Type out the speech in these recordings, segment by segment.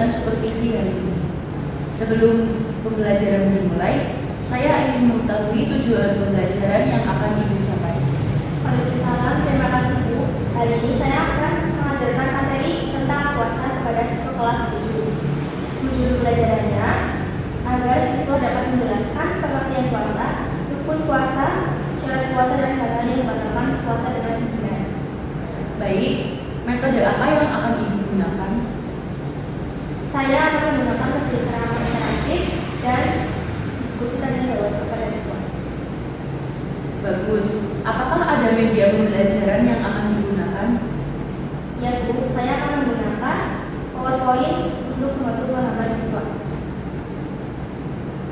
melakukan supervisi hari ini. Sebelum pembelajaran dimulai, saya ingin mengetahui tujuan pembelajaran yang akan Ibu capai. Waalaikumsalam, terima kasih Bu. Hari ini saya akan mengajarkan materi tentang puasa kepada siswa kelas 7. Tujuan pembelajarannya agar siswa dapat menjelaskan pengertian puasa, rukun puasa, syarat puasa, dan hal-hal yang membatalkan puasa dengan benar. Baik, metode apa yang akan Ibu gunakan? Saya akan menggunakan metode ceramah interaktif dan diskusi tanya jawab kepada siswa. Bagus. Apakah ada media pembelajaran yang akan digunakan? Ya Bu, saya akan menggunakan PowerPoint untuk membantu pemahaman siswa.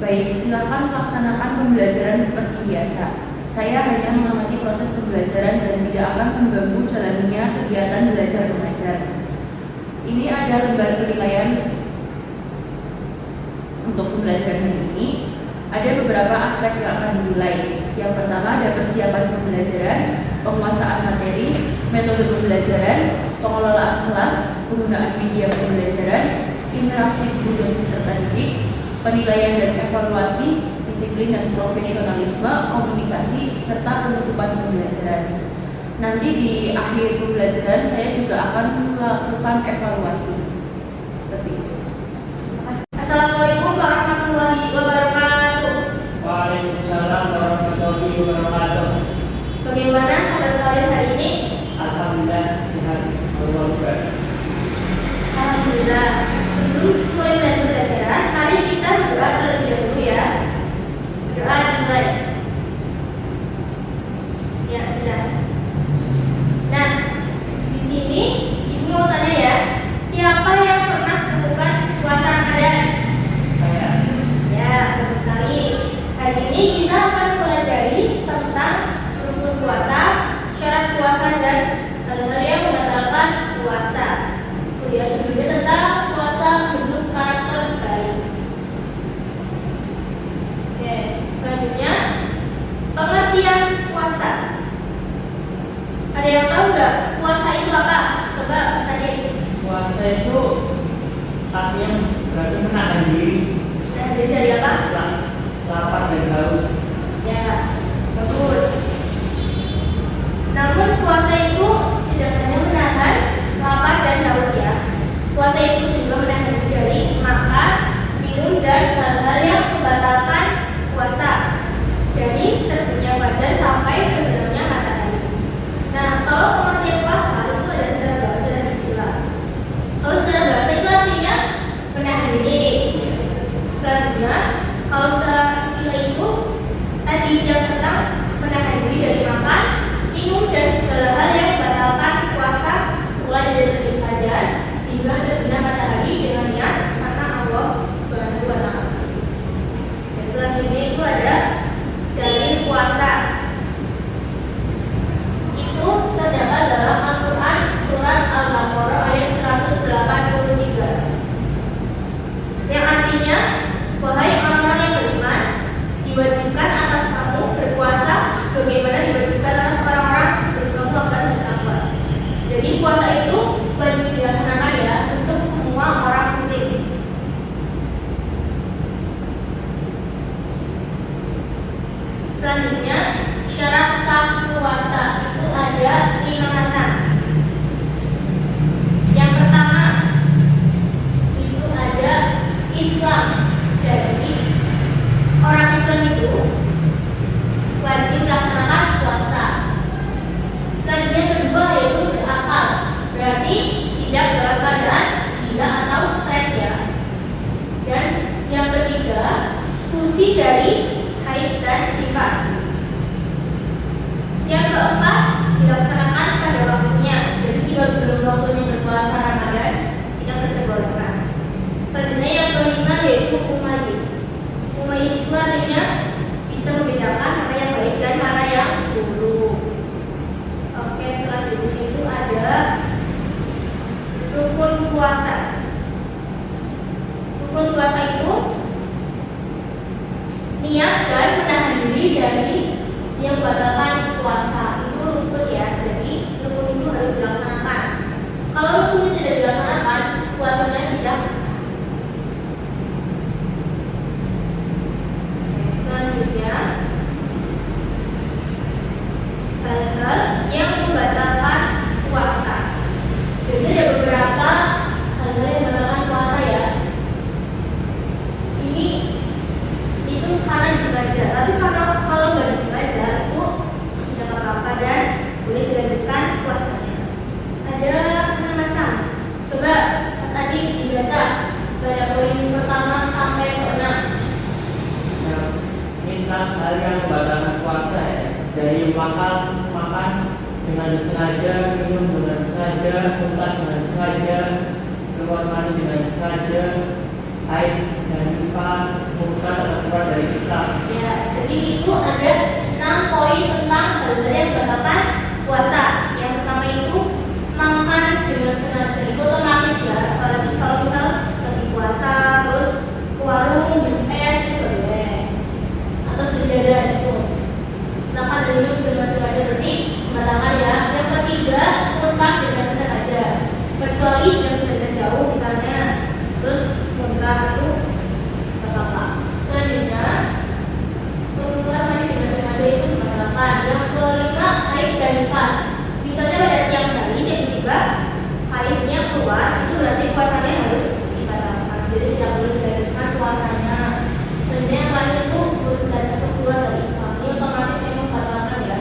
Baik, silakan laksanakan pembelajaran seperti biasa. Saya hanya mengamati proses pembelajaran dan tidak akan mengganggu jalannya kegiatan belajar mengajar. Ini ada lembar penilaian untuk pembelajaran hari ini. Ada beberapa aspek yang akan dinilai. Yang pertama ada persiapan pembelajaran, penguasaan materi, metode pembelajaran, pengelolaan kelas, penggunaan media pembelajaran, interaksi guru dan peserta didik, penilaian dan evaluasi, disiplin dan profesionalisme, komunikasi, serta penutupan pembelajaran. Nanti di akhir pembelajaran saya juga akan melakukan evaluasi. Seperti itu. Assalamualaikum warahmatullahi wabarakatuh. Waalaikumsalam warahmatullahi wabarakatuh. Bagaimana kabar kalian hari ini? Alhamdulillah sehat. Alhamdulillah. Sebelum mulai pembelajaran, mari kita berdoa terlebih dahulu ya. Berdoa dimulai. Ya sudah. Nah, di sini Ibu mau tanya ya, siapa yang pernah melakukan puasa Ramadan? Saya. Ya, bagus sekali. Hari ini kita akan mempelajari tentang rukun puasa, syarat puasa, dan hal-hal yang membatalkan puasa. Ya, judulnya tentang puasa bentuk karakter baik. Oke, selanjutnya pengertian puasa. Ada yang tahu nggak puasa itu apa? Coba saja. Puasa itu artinya berarti menahan diri. Nah, dari apa? Lapar dan haus. Ya, bagus. Namun puasa itu tidak hanya menahan lapar dan haus ya. Puasa itu juga menahan diri dari makan, minum, dan hal-hal yang membatalkan puasa. Dari terbitnya fajar sampai terbenamnya matahari. Nah, kalau pengertian puasa itu ada secara bahasa dan istilah. Kalau secara bahasa itu artinya menahan diri. Selanjutnya, kalau secara istilah itu tadi yang tentang menahan diri dari makan, minum, dan segala hal yang membatalkan puasa, mulai dari terbit fajar hingga terbenam matahari dengan niat karena Allah Subhanahu wa Ta'ala. Dan selanjutnya itu ada dalil puasa. Itu terdapat dalam Al-Quran surat Al-Baqarah ayat 183 yang artinya, wahai orang-orang yang beriman, diwajibkan atas kamu berpuasa sebagaimana diwajibkan atas orang-orang sebelum kamu akan bertakwa. Jadi puasa itu wajib dilaksanakan ya untuk semua orang muslim. Selanjutnya, syarat sah puasa itu ada 5 macam. Yang pertama itu ada Islam. Jadi orang Islam itu wajib melaksanakan puasa. Selanjutnya yang kedua yaitu berakal. Berarti tidak dalam keadaan gila atau stres ya. Dan yang ketiga suci dari haid dan nifas. Yang keempat dilaksanakan pada waktunya. Jadi jika belum waktunya berpuasa Ramadan tidak diperbolehkan. Selanjutnya yang kelima yaitu umayis. Umayis itu artinya bisa membedakan mana yang baik dan mana yang buruk. Oke, selanjutnya itu ada rukun puasa. Rukun puasa itu niat dan menahan diri dari yang membatalkan puasa. Itu rukun ya. Jadi rukun itu harus dilaksanakan. Kalau rukunnya tidak dilaksanakan, puasanya tidak sah. makan dengan sengaja, minum dengan sengaja, muntah dengan sengaja, keluar mani dengan sengaja, haid dan nifas, murtad atau keluar dari Islam. Ya, jadi itu ada 6 poin tentang hal-hal yang membatalkan puasa. Yang pertama itu makan dengan sengaja, itu otomatis ya. Apalagi kalau misal lagi puasa terus ke warung minum es itu nggak boleh, atau berjalan itu. Makan dan minum dengan sengaja berarti membatalkan ya. Yang ketiga muntah dengan sengaja, kecuali sedang berjalan jauh misalnya, terus muntah itu nggak apa-apa. Selanjutnya keluar mani dengan sengaja itu dibatalkan. Yang kelima haid dan nifas. Misalnya pada siang hari tiba-tiba haidnya keluar, itu berarti puasanya harus dibatalkan. Jadi tidak boleh dilanjutkan puasanya. Selanjutnya yang lain itu bulan atau keluar dari Islam, ini otomatis yang membatalkan ya.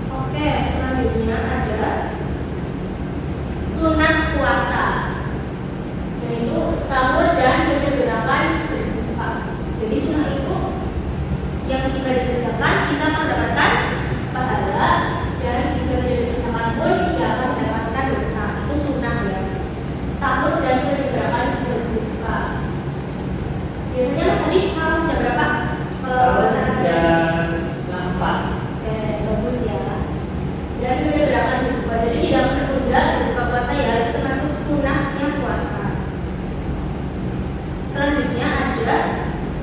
Oke, selanjutnya ada sunah puasa, yaitu sahur dan menyegerakan berbuka. Jadi sunnah itu yang jika dikerjakan kita mendapatkan pahala, dan jika tidak dikerjakan pun tidak akan mendapatkan dosa. Itu sunnah ya. Sahur dan menyegerakan berbuka. Biasanya Mas Adib sahur jam berapa? Puasa Jam 4. Bagus ya. Dan menyegerakan berbuka. Jadi tidak menunda berbuka puasa ya. Itu termasuk sunnahnya puasa. Selanjutnya ada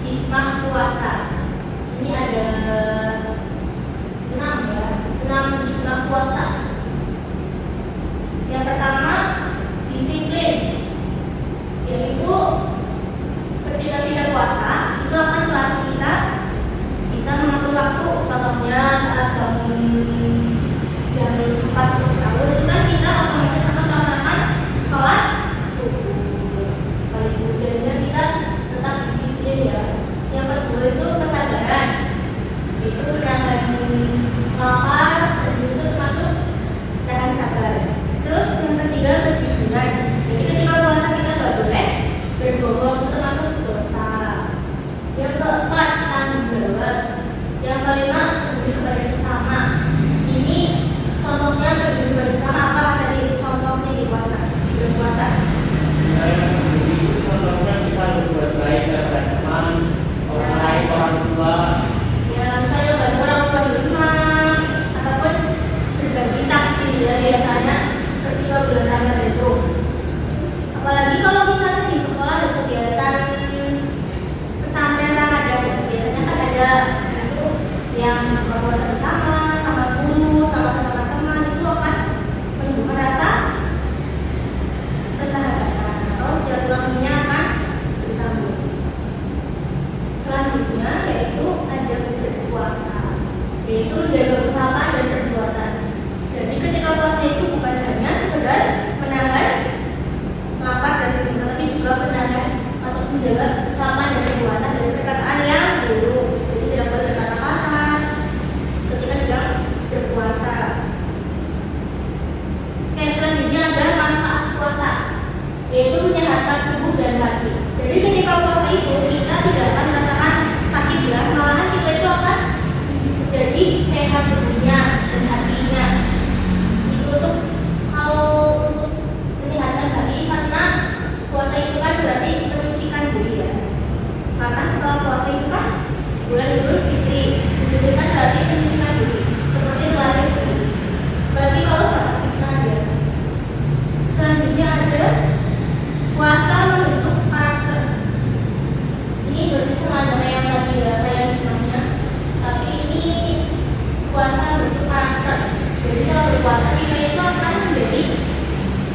hikmah puasa. Ini ada 6 ya, 6 hikmah puasa. Yang pertama disiplin, yaitu ketika tidak puasa itu akan melatih kita bisa mengatur waktu. Contohnya saat bangun jam 4 sahur itu kan kita otomatis akan melaksanakan sholat subuh. Sekaligus jadinya kita tetap disiplin ya. Yang kedua itu kesadaran, itu menahan lapar dan itu termasuk menahan sabar. Terus yang ketiga kejujuran. Jadi ketika puasa kita nggak boleh berbohong, itu termasuk dosa. Yang keempat tanggung jawab. Yang kelima peduli kepada sesama. Ini contohnya peduli kepada sesama apa saja contohnya di puasa, di puasa. Contohnya bisa berbuat baik kepada teman, orang lain, orang tua. Ya misalnya bantu orang tua di rumah ataupun berbagi takjil ya biasanya ketika bulan Ramadan itu. Apalagi kalau misalnya di sekolah ada kegiatan pesantren Ramadan, biasanya kan ada itu yang buka puasa bersama, sama guru, sama teman, itu akan menumbuhkan rasa persahabatan atau silaturahminya akan bersambung. Selanjutnya yaitu ada berpuasa, yaitu menjaga ucapan dan perbuatan. Jadi ketika puasa itu bukan hanya sekedar menahan lapar dan minum, tapi juga menahan atau menjaga ucapan dan perbuatan dari perkataan yang buruk. Jadi tidak boleh berkata kasar ketika sedang berpuasa. Oke, selanjutnya ada manfaat puasa, yaitu menyehatkan tubuh dan hati. Jadi ketika puasa itu kita tidak akan merasakan sakit ya, malahan kita itu akan menjadi sehat tubuhnya dan hatinya. Itu untuk kalau untuk menyehatkan hati, karena puasa itu kan berarti menyucikan diri ya. Karena setelah puasa itu kan bulan Idul Fitri, itu kan berarti menyucikan diri, seperti lahir dari bagi kalau saat fitnah ya. Selanjutnya ada puasa membentuk karakter. Ini berarti sengaja yang tadi ya, kayak hikmahnya. Tapi ini puasa membentuk karakter. Jadi kalau berpuasa kita itu akan menjadi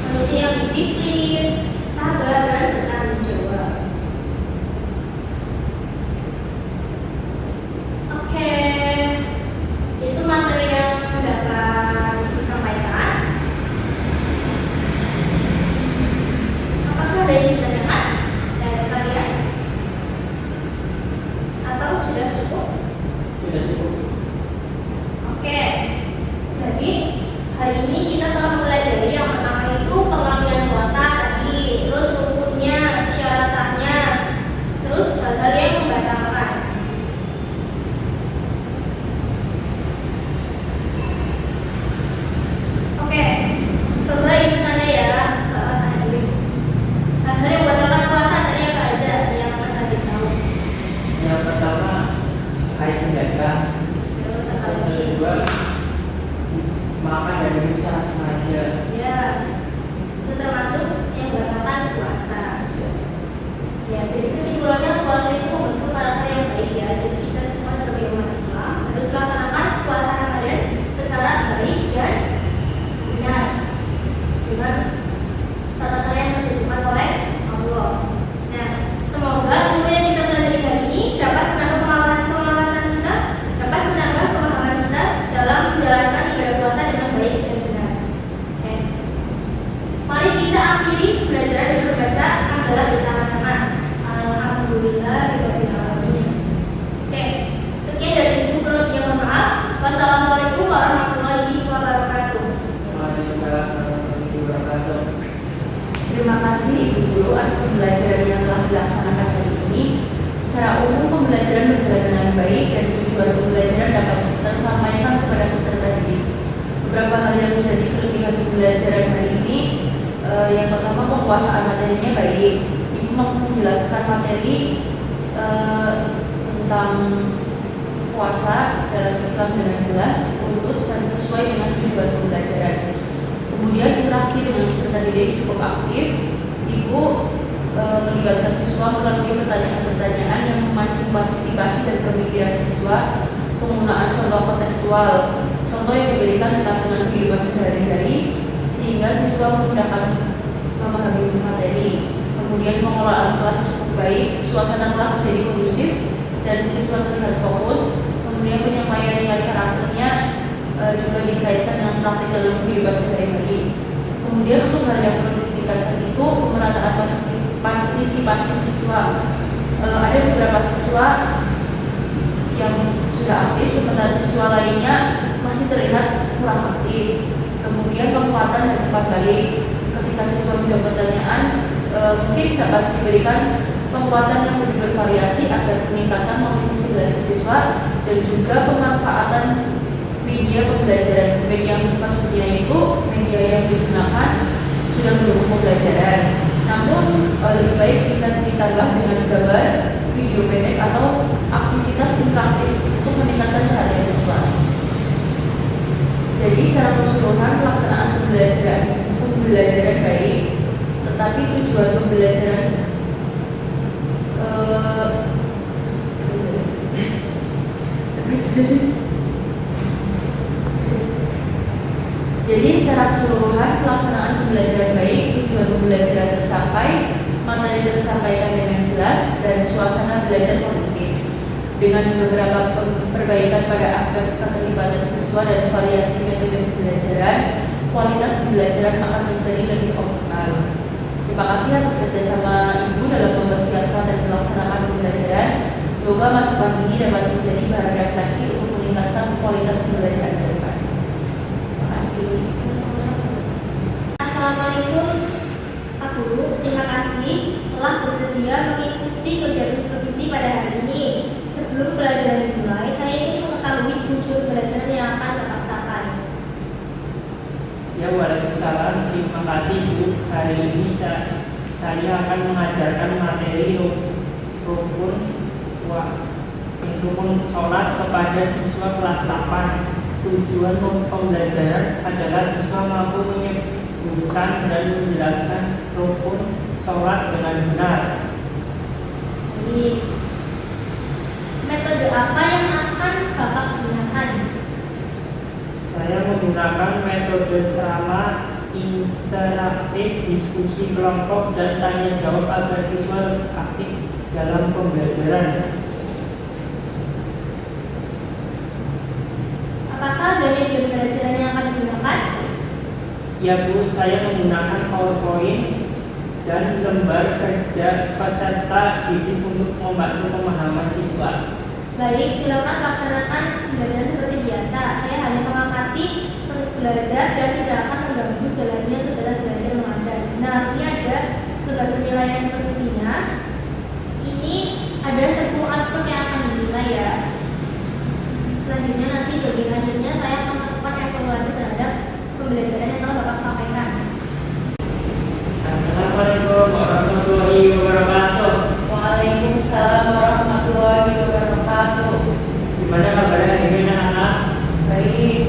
manusia yang disiplin, sabar dan bertanggung jawab. Oke, itu materi yang dapat Ibu sampaikan. Apakah ada yang ditanyakan dari kalian? Atau sudah cukup? Sudah cukup. Oke, jadi hari ini kita telah mempelajari yang pertama itu pengambilan puasa tadi, terus rukunnya, syarat sahnya, terus hal-hal yang membatalkan. mengakhiri pembelajaran dengan membaca hamdalah bersama-sama. Alhamdulillahirabbil alamin. Oke, sekian dari Ibu, kurang mohon maaf. Wassalamualaikum warahmatullahi wabarakatuh. Waalaikumsalam warahmatullahi wabarakatuh. Terima kasih Ibu Guru atas pembelajaran yang telah dilaksanakan hari ini. Secara umum pembelajaran berjalan dengan baik dan tujuan pembelajaran dapat tersampaikan kepada peserta didik. Beberapa hal yang menjadi kelebihan pembelajaran hari ini, yang pertama penguasaan materinya baik. Ibu mampu menjelaskan materi tentang puasa dalam Islam dengan jelas, urut dan sesuai dengan tujuan pembelajaran. Kemudian interaksi dengan peserta didik cukup aktif. Ibu melibatkan siswa melalui pertanyaan-pertanyaan yang memancing partisipasi dan pemikiran siswa, penggunaan contoh kontekstual, contoh yang diberikan dekat dengan kehidupan sehari-hari sehingga siswa memudahkan memahami materi. Kemudian pengelolaan kelas cukup baik, suasana kelas menjadi kondusif dan siswa terlihat fokus. Kemudian penyampaian nilai karakternya juga dikaitkan dengan praktik dalam kehidupan sehari-hari. Kemudian untuk hal yang perlu ditingkatkan itu pemerataan partisipasi siswa. Ada beberapa siswa yang sudah aktif, sementara siswa lainnya masih terlihat kurang aktif. Kemudian penguatan dan umpan balik. Ketika siswa menjawab pertanyaan, mungkin dapat diberikan penguatan yang lebih bervariasi agar meningkatkan motivasi belajar siswa dan juga pemanfaatan media pembelajaran. Media yang maksudnya itu media yang digunakan sudah mendukung pembelajaran. Namun lebih baik bisa ditambah dengan gambar, video pendek atau aktivitas interaktif untuk meningkatkan perhatian siswa. Jadi secara keseluruhan pelaksanaan pembelajaran baik, tetapi tujuan pembelajaran Jadi secara keseluruhan pelaksanaan pembelajaran baik, tujuan pembelajaran tercapai, materi tersampaikan dengan jelas dan suasana belajar kondusif. Dengan beberapa perbaikan pada aspek keterlibatan siswa dan variasi metode pembelajaran, kualitas pembelajaran akan menjadi lebih optimal. Terima kasih atas kerjasama Ibu dalam mempersiapkan dan melaksanakan pembelajaran. Semoga masukan ini dapat menjadi bahan refleksi untuk meningkatkan kualitas pembelajaran ke depan. Terima kasih. Assalamualaikum Pak Guru, terima kasih telah bersedia mengikuti kegiatan provisi pada hari ini. Sebelum pelajaran dimulai, saya ingin mengetahui tujuan pembelajaran yang akan dapat capai. Ya, waalaikumsalam. Terima kasih Bu. Hari ini saya akan mengajarkan materi rukun sholat kepada siswa kelas 8. Tujuan pembelajaran adalah siswa mampu menyebutkan dan menjelaskan rukun sholat dengan benar. Jadi, metode apa yang akan Bapak gunakan? Saya menggunakan metode ceramah interaktif, diskusi kelompok, dan tanya jawab agar siswa aktif dalam pembelajaran. Apakah ada media pembelajaran yang akan digunakan? Ya Bu, saya menggunakan PowerPoint dan lembar kerja peserta didik untuk membantu pemahaman siswa. Baik, silakan laksanakan pembelajaran seperti biasa. Saya hanya mengamati proses belajar dan tidak akan mengganggu jalannya kegiatan belajar mengajar. Nah, ini ada lembar penilaian sepertinya. Ini ada 10 aspek yang akan dinilai ya. Selanjutnya nanti bagian akhirnya saya akan melakukan evaluasi terhadap pembelajaran yang telah Bapak sampaikan. Assalamualaikum warahmatullahi wabarakatuh. Waalaikumsalam warahmatullahi wabarakatuh. Gimana kabarnya hari ini anak-anak? Baik.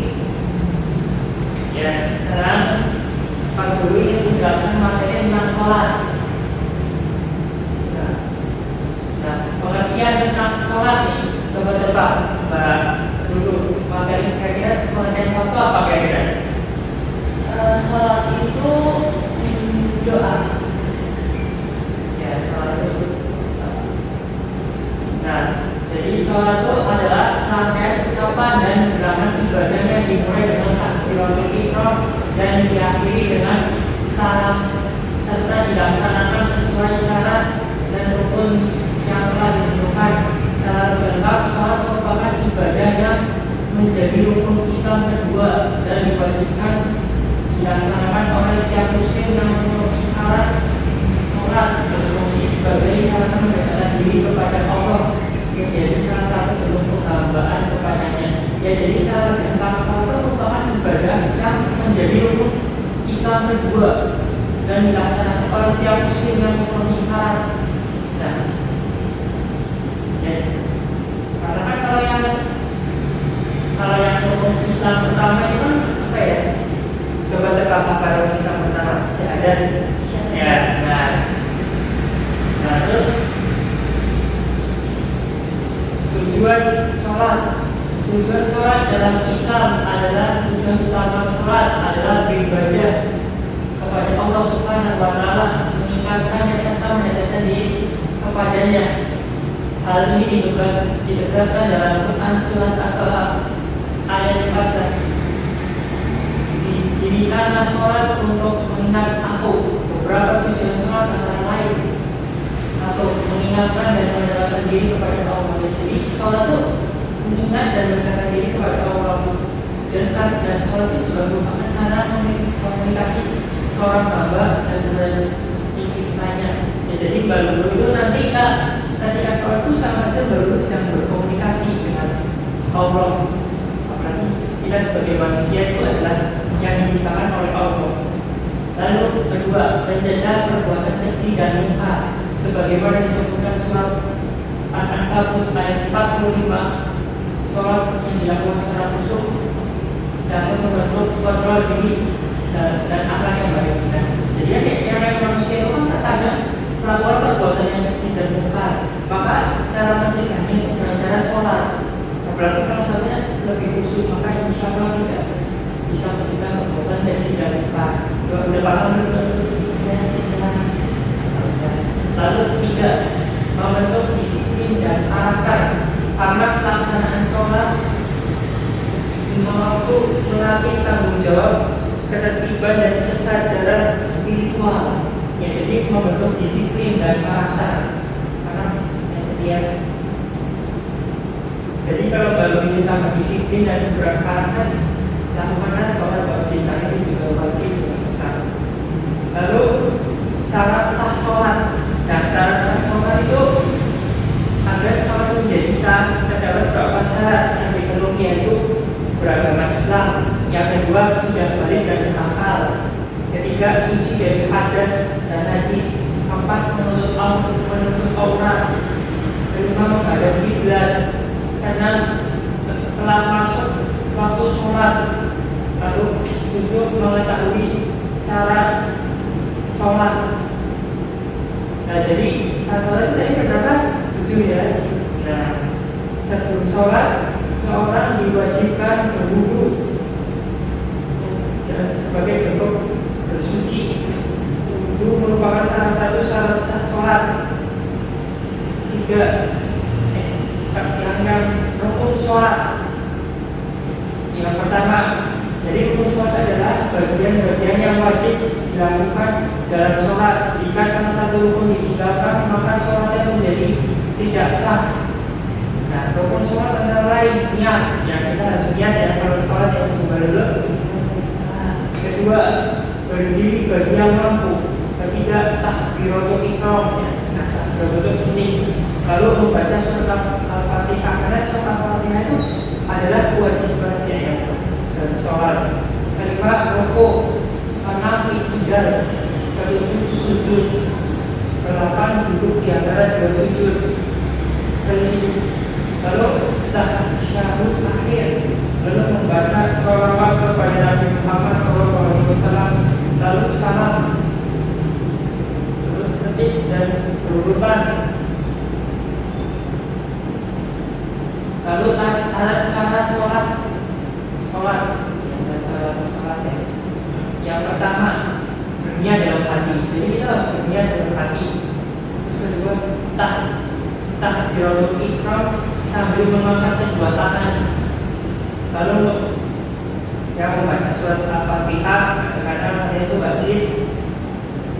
Ya, sekarang Pak Guru ingin menjelaskan materi tentang sholat. Nah, pengertian tentang sholat nih, coba tebak Mbak Guru. Materi kira-kira pengertian sholat itu apa kira-kira? Sholat itu doa. Ya, sholat itu. Nah, jadi sholat itu adalah serangkaian ucapan dan gerakan ibadah yang dimulai dengan takbiratul ihram dan diakhiri dengan dan dilaksanakan oleh setiap muslim yang memenuhi syarat. Nah, ya, karena kan kalau yang rukun Islam pertama itu kan apa ya? Coba tebak apa rukun Islam pertama? Syahadat. Ya, nah terus tujuan sholat dalam Islam adalah tujuan utama sholat adalah beribadah kepada Allah Subhanahu wa Ta'ala, meningkatkannya serta mendekatkan diri kepadanya. Hal ini ditegaskan dalam Quran surat Al-Kahf ayat 14. Dirikanlah sholat untuk mengingat aku. Beberapa tujuan sholat antara lain: satu, mengingatkan dan mendekatkan diri kepada Allah. Jadi sholat itu mengingat dan mendekatkan diri kepada Allah. Dan sholat itu juga merupakan sarana komunikasi seorang hamba dan penciptanya. Ya, jadi baru itu nanti ketika sholat itu sama saja baru sedang berkomunikasi dengan Allah. Apalagi kita sebagai manusia itu adalah yang diciptakan oleh Allah. Lalu kedua, mencegah perbuatan keji dan munkar, sebagaimana disebutkan surat Al-Ankabut ayat 45. Sholat yang dilakukan secara khusyuk dapat membentuk kontrol diri dan akhlak yang baik. Nah, jadi yang manusia itu kan terkadang melakukan perbuatan yang keji dan munkar, maka cara mencegahnya itu dengan cara sholat. Apalagi kalau sholatnya lebih khusyuk, maka insya Allah tidak bisa mencegah perbuatan keji dan munkar. Udah paham belum? Lalu tiga, membentuk disiplin dan karakter, karena pelaksanaan sholat mampu melatih tanggung jawab, ketertiban dan kesadaran spiritual. Ya, jadi membentuk disiplin dan karakter. Karena jadi kalau baru ini tambah disiplin dan berkarakter, lakukanlah sholat wajib. Karena ini juga wajib. Lalu syarat sah sholat. Nah, syarat sah sholat itu agar sholat menjadi sah terdapat beberapa syarat yang dipenuhi, yaitu beragama Islam. Yang kedua, sudah balik dan akal. Ketiga, suci dari hadas dan najis. Keempat, menutup aurat. Kelima, menghadap kiblat. Keenam, telah masuk waktu sholat. Lalu tujuh, mengetahui cara sholat. Nah, jadi saat sholat itu tadi berapa? 7 ya. Nah, sebelum sholat seorang diwajibkan berwudu dan sebagai bentuk bersuci. Wudu merupakan salah satu syarat sah sholat. Yang rukun sholat. Yang pertama, jadi rukun sholat adalah bagian-bagian yang wajib dilakukan dalam sholat. Jika salah satu rukun ditinggalkan, maka sholatnya menjadi tidak sah. Nah, rukun sholat antara lain niat. Yang kita harus niat ya kalau sholat yang kembali dulu. Kedua, berdiri bagi yang mampu. Ketiga, takbiratul ihram. Nah, takbiratul ini. Lalu membaca surat Al-Fatihah, karena surat Al-Fatihah itu adalah kewajiban yang dalam sholat. Kelima, rukuk. Keenam, i'tidal. Ketujuh, sujud. Kedelapan, duduk di antara dua sujud. Lalu setelah syahud akhir, lalu membaca sholawat kepada Nabi Muhammad SAW, lalu salam, lalu tertib dan berurutan. Lalu alat cara sholat. Yang pertama, berniat dalam hati. Jadi kita harus berniat dalam hati. Terus kedua, takbiratul ihram sambil mengangkat kedua tangan. Lalu yang membaca surat Al-Fatihah, karena itu wajib.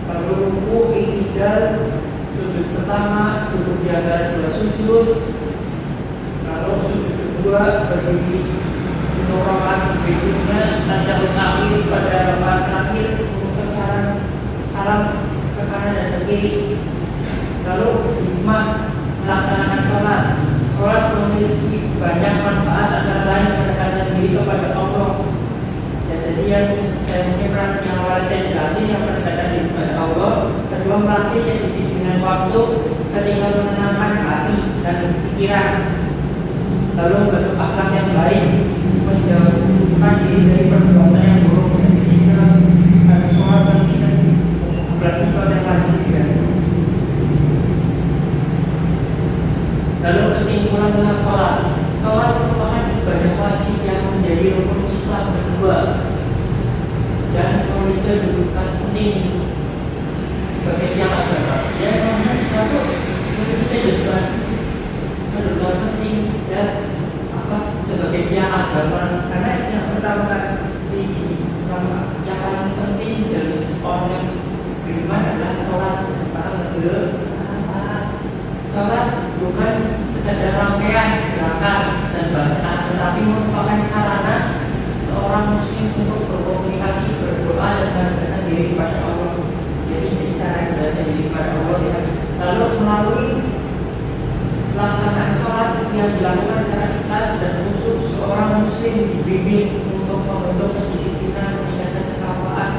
Lalu ruku, i'tidal, sujud pertama, duduk di antara dua sujud. Lalu sujud kedua, berdiri rakaat berikutnya, tasyahud akhir pada rakaat terakhir, mengucapkan salam ke kanan dan ke kiri. Lalu lima, melaksanakan sholat. Sholat memiliki banyak manfaat, antara lain mendekatkan diri kepada Allah. Ya, jadi yang saya mungkin yang awal saya jelasin, yang mendekatkan diri melatih kedisiplinan waktu ketika menenangkan hati dan pikiran, lalu membentuk akhlak yang baik, menjauhkan diri dari perbuatan yang buruk. Jadi harus sholat dan tidak berarti sholat yang wajib ya. Lalu kesimpulan tentang sholat. Sholat merupakan ibadah wajib yang menjadi rukun Islam kedua dan memiliki kedudukan penting sebagai tiang agama. Ya, memang Islam itu memiliki kedudukan penting dan sebagai tiang agama, karena yang pertama kali yang paling penting dari seorang yang beriman adalah sholat. Paham betul? Sholat bukan sekadar rangkaian gerakan dan bacaan, tetapi merupakan sarana seorang muslim untuk berkomunikasi, berdoa dan mendekatkan diri kepada Allah. Jadi cara mendekatkan diri kepada Allah ya. Lalu melalui pelaksanaan sholat yang dilakukan secara ikhlas dan khusyuk, seorang muslim dibimbing untuk membentuk kedisiplinan, meningkatkan ketakwaan,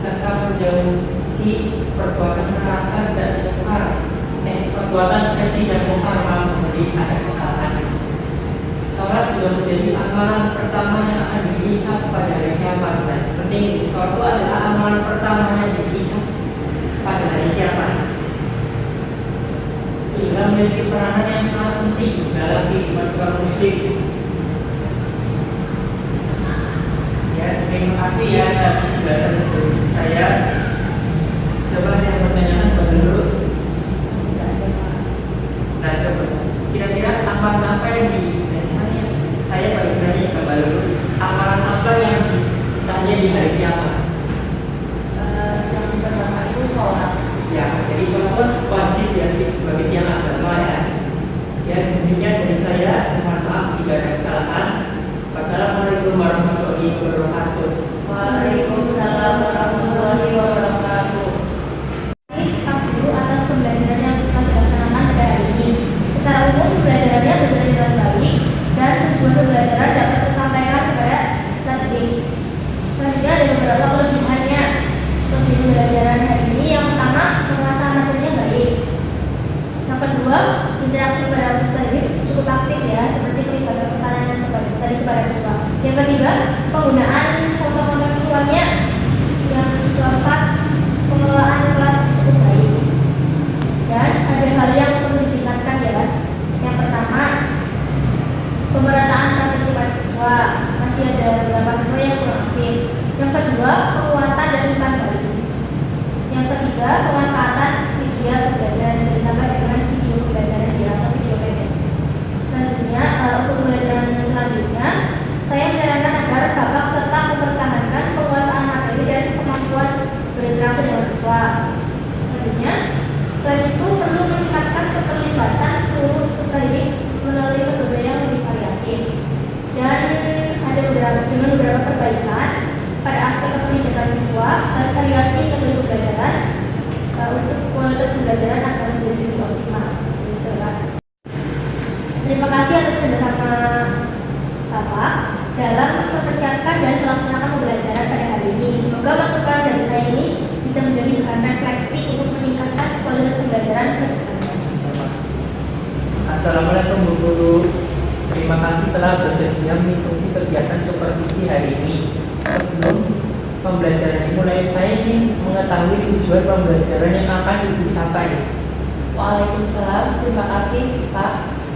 serta menjauhi perbuatan neraka dan mungkar. Perbuatan keji dan mungkar malah memberi ada kesalahan. Sholat juga menjadi amalan pertama yang akan dihisab pada hari kiamat. Dan penting, sholat itu adalah amalan pertama yang dihisab pada hari kiamat, sehingga memiliki peranan yang sangat penting dalam kehidupan seorang muslim. Ya, terima kasih ya atas penjelasan dari saya. Coba ada yang bertanya pada dulu. Nah, coba kira-kira amalan apa yang biasanya saya balik nanya ke Mbak Lulu, amalan apa yang ditanya di hari kiamat? Yang pertama itu sholat. Ya, jadi sholat pun wajib ya sebagai tiang agama ya. Ya, demikian dari saya. Mohon maaf jika ada kesalahan. Wassalamualaikum warahmatullahi wabarakatuh. Waalaikumsalam warahmatullahi wabarakatuh. Pak Guru atas pembelajaran yang telah dilaksanakan pada hari ini. Secara umum pembelajarannya berjalan dengan baik dan tujuan pembelajaran dapat tersampaikan kepada peserta didik. Selanjutnya ada beberapa kelebihannya untuk pembelajaran hari ini. Yang pertama, penguasaan materinya baik. Yang kedua, interaksi pada peserta didik cukup aktif ya, seperti pelibatan pertanyaan tadi kepada siswa. Yang ketiga, penggunaan contoh kontekstualnya. Yang keempat, pengelolaan kelas cukup baik. Dan ada hal yang perlu ditingkatkan ya. Yang pertama, pemerataan partisipasi siswa. Masih ada beberapa siswa yang kurang aktif. Yang kedua, penguatan dan umpan balik. Yang ketiga, pemanfaatan media pembelajaran, jadi tambah dengan video pembelajaran dia atau video pendek. Selanjutnya, untuk pembelajaran selanjutnya, saya menyarankan agar Bapak tetap mempertahankan penguasaan materi dan kemampuan berinteraksi dengan siswa. Selanjutnya, selain itu perlu meningkatkan keterlibatan seluruh peserta didik melalui metode yang lebih variatif. Dan ada dengan beberapa perbaikan pada aspek keterlibatan siswa dan variasi metode pembelajaran untuk kualitas pembelajaran agar menjadi lebih optimal. Seperti itu, Pak. Terima kasih atas kerjasama Bapak dalam mempersiapkan dan melaksanakan pembelajaran pada hari ini. Semoga masukan dari saya ini bisa menjadi bahan refleksi untuk meningkatkan kualitas pembelajaran ke depannya. Assalamualaikum Bu Guru. Terima kasih telah bersedia mengikuti kegiatan supervisi hari ini. Sebelum pembelajaran dimulai, saya ingin mengetahui tujuan pembelajaran yang akan Ibu capai. Waalaikumsalam, terima kasih Pak.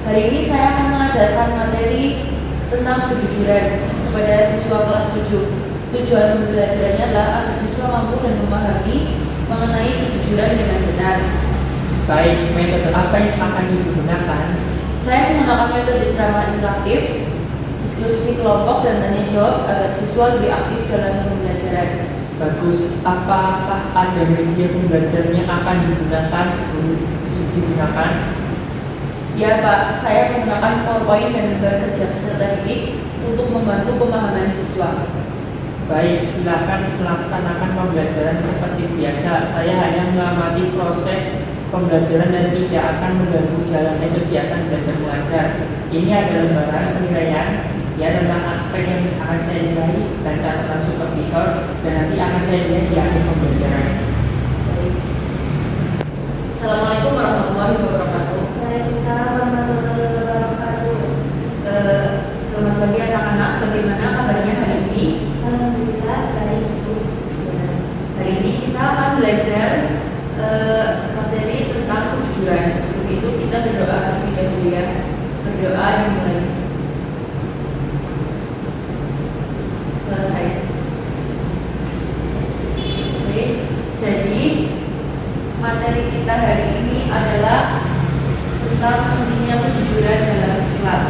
Hari ini saya akan mengajarkan materi tentang kejujuran kepada siswa kelas 7. Tujuan pembelajarannya adalah agar siswa mampu dan memahami mengenai kejujuran dengan benar. Baik, metode apa yang akan Ibu gunakan? Saya menggunakan metode ceramah interaktif, diskusi kelompok, dan tanya jawab agar siswa lebih aktif dalam pembelajaran. Bagus. Apakah ada media pembelajaran yang akan digunakan? Ya Pak, saya menggunakan PowerPoint dan gambar kerja peserta didik untuk membantu pemahaman siswa. Baik, silakan melaksanakan pembelajaran seperti biasa. Saya hanya mengamati proses pembelajaran dan tidak akan mengganggu jalannya kegiatan belajar mengajar. Ini adalah lembaran penilaian ya tentang aspek yang akan saya nilai dan catatan supervisor, dan nanti akan saya nilai di akhir pembelajaran. kita berdoa terlebih dahulu ya. Berdoa dimulai. Selesai. Oke, jadi materi kita hari ini adalah tentang pentingnya kejujuran dalam Islam.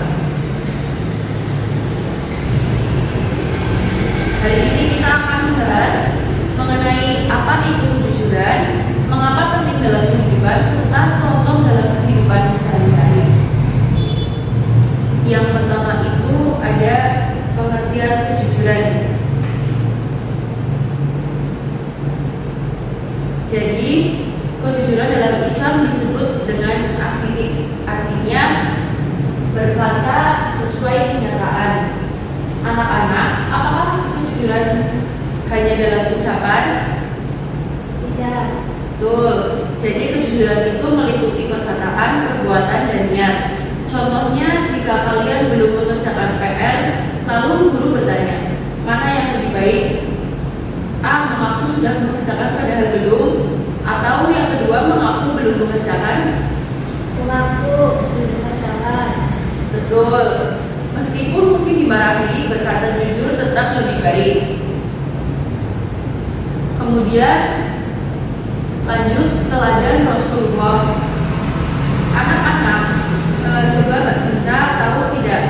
Hari ini kita akan membahas mengenai apa itu kejujuran, mengapa penting dalam kehidupan, serta contoh dalam kehidupan sehari-hari. Yang pertama itu ada pengertian kejujuran. Jadi, kejujuran dalam Islam disebut dengan asidik, artinya berkata sesuai kenyataan. Anak-anak, apakah kejujuran hanya dalam ucapan? Tidak. Betul. Jadi kejujuran itu meliputi perkataan, perbuatan, dan niat. Contohnya, jika kalian belum mengerjakan PR, lalu guru bertanya, mana yang lebih baik? A. Mengaku sudah mengerjakan padahal belum, atau yang kedua mengaku belum mengerjakan? Mengaku belum mengerjakan. Betul. Meskipun mungkin dimarahi, berkata jujur tetap lebih baik. Kemudian lanjut teladan Rasulullah. Anak-anak, coba Mbak Sinta tahu tidak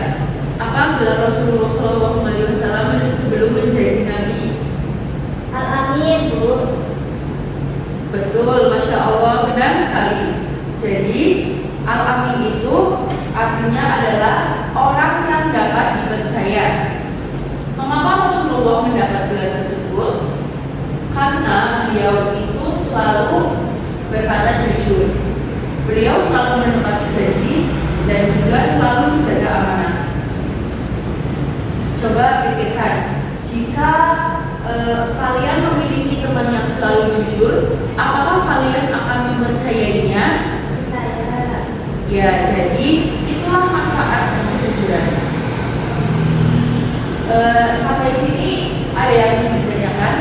apa gelar Rasulullah SAW sebelum menjadi nabi? Al-Amin, Bu. Betul, Masya Allah, benar sekali. Jadi Al-Amin itu artinya adalah orang yang dapat dipercaya. Mengapa Rasulullah mendapat gelar tersebut? Karena beliau itu selalu berkata jujur. Beliau selalu menepati janji dan juga selalu menjaga amanah. Coba pikirkan, jika kalian memiliki teman yang selalu jujur, apakah kalian akan mempercayainya? Percaya. Ya, jadi itulah manfaat kejujuran. Sampai sini ada yang ingin ditanyakan?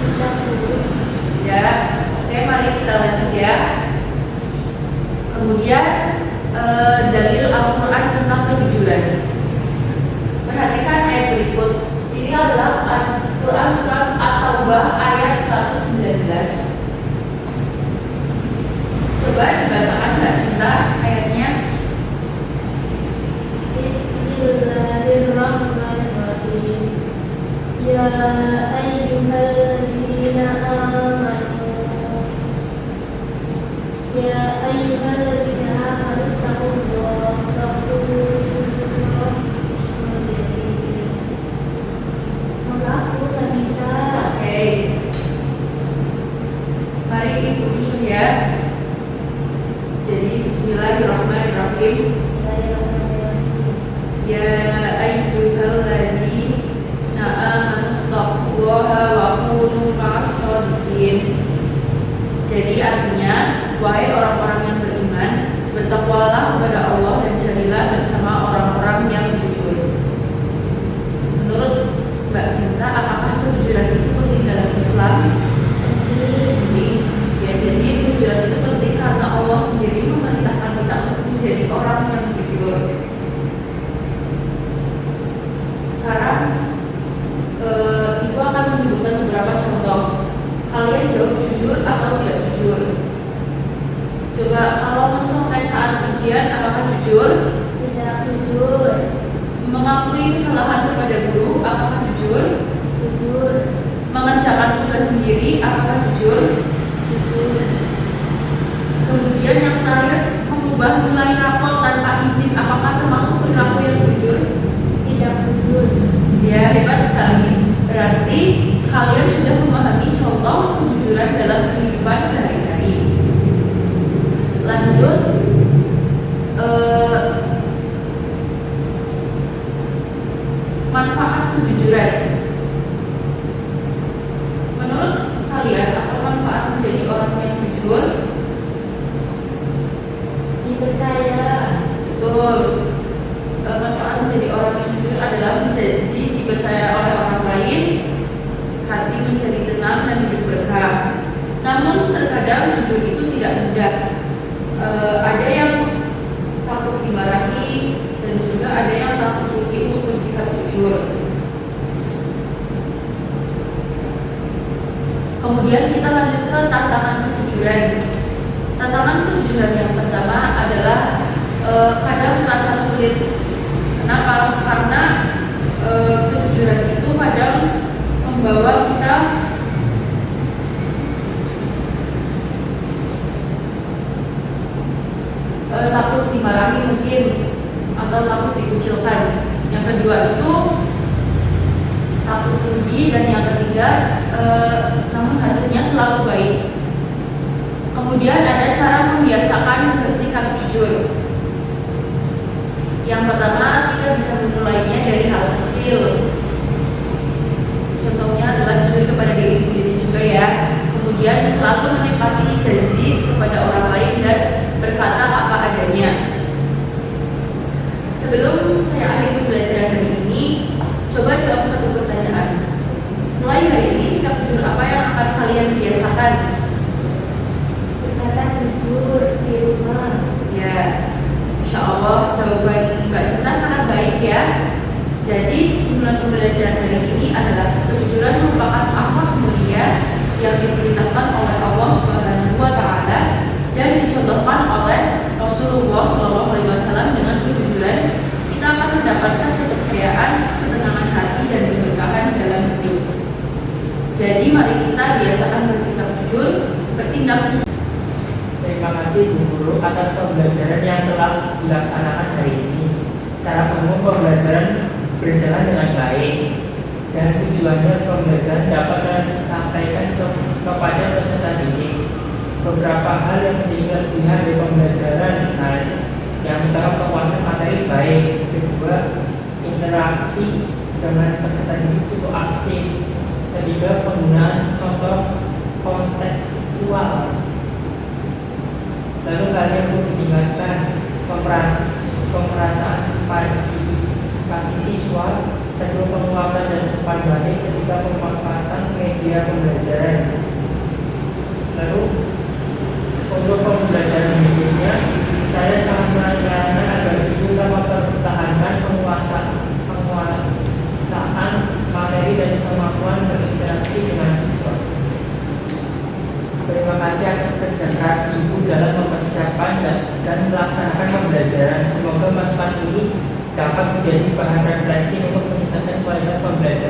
Tidak, Bu. Ya, oke, mari kita lanjut ya. Kemudian dalil Al-Quran tentang kejujuran. Perhatikan ayat berikut. Ini adalah Al-Quran surat At-Taubah ayat 119. Coba dibacakan Mbak Sinta ayatnya. Bismillahirrahmanirrahim. Ya ayyuhalladzina amanu. Ya ayyuhalladzina amanu taqullaha wa qulu aku nggak bisa. Oke. Mari ikuti ya. Jadi Bismillahirrahmanirrahim. Ya ayyuhalladzina amanu taqullaha wa kunu ma'as-shadiqin. Jadi artinya, wahai orang-orang yang beriman, bertakwalah kepada Allah dan jadilah bersama orang-orang yang jujur. Menurut Mbak Sinta, apakah kejujuran itu penting dalam Islam? Penting. Ya, jadi kejujuran itu penting karena Allah sendiri memerintahkan kita untuk menjadi orang yang jujur. Sekarang Ibu akan menyebutkan beberapa contoh. Kalian jawab jujur atau tidak jujur. Coba kalau mencontek saat ujian, apakah jujur? Tidak jujur. Mengakui kesalahan kepada guru, apakah jujur? Jujur. Mengerjakan tugas sendiri, apakah jujur? Jujur. Kemudian yang terakhir, mengubah nilai rapot tanpa izin, apakah termasuk perilaku yang jujur? Tidak jujur. Ya, hebat sekali. Berarti kalian sudah memahami contoh kejujuran dalam kehidupan sehari-hari. Lanjut, manfaat kejujuran. Menurut kalian, apa manfaat menjadi orang yang jujur? Dipercaya. Betul. Manfaat menjadi orang yang jujur adalah menjadi dipercaya oleh orang lain, hati menjadi tenang dan hidup berkah. Namun terkadang jujur itu tidak mudah. Ada yang jujur. Kemudian kita lanjut ke tantangan kejujuran. Tantangan kejujuran yang pertama adalah kadang terasa sulit. Kenapa? Karena kejujuran itu kadang membawa kita takut dimarahi mungkin, atau takut dikucilkan. Yang kedua itu takut tinggi, dan yang ketiga namun hasilnya selalu baik. Kemudian ada cara membiasakan bersikap jujur. Yang pertama, kita bisa memulainya dari hal kecil. Contohnya adalah jujur kepada diri sendiri juga ya. Kemudian selalu menepati janji kepada orang lain dan berkata apa adanya. Sebelum saya akhiri pembelajaran hari ini, coba jawab satu pertanyaan. Mulai hari ini sikap jujur apa yang akan kalian biasakan? Berkata jujur di rumah. Ya, Insya Allah jawaban Mbak Sinta sangat baik ya. Jadi kesimpulan pembelajaran hari ini adalah kejujuran merupakan amal mulia yang diperintahkan oleh Allah Subhanahu wa Ta'ala dan dicontohkan oleh Rasulullah SAW. Dengan kejujuran kita akan mendapatkan kepercayaan, ketenangan hati, dan keberkahan dalam hidup. Jadi mari kita biasakan bersikap jujur, bertindak jujur. Terima kasih Bu Guru atas pembelajaran yang telah dilaksanakan hari ini. Secara umum pembelajaran berjalan dengan baik dan tujuannya pembelajaran dapat disampaikan kepada peserta didik. Beberapa hal yang menjadi kelebihan dari pembelajaran, yang pertama penguasaan materi baik, kedua interaksi dengan peserta didik cukup aktif, ketiga penggunaan contoh kontekstual. Lalu kalian perlu ditingkatkan pemerataan partisipasi siswa, kedua penguatan dan umpan balik, ketika pemanfaatan media pembelajaran. Lalu untuk pembelajaran berikutnya, saya sangat menyarankan agar kita mempertahankan penguasaan materi dan kemampuan berinteraksi dengan siswa. Terima kasih atas kerja keras Ibu dalam mempersiapkan dan melaksanakan pembelajaran. Semoga masukan ini dapat menjadi bahan refleksi untuk meningkatkan kualitas pembelajaran.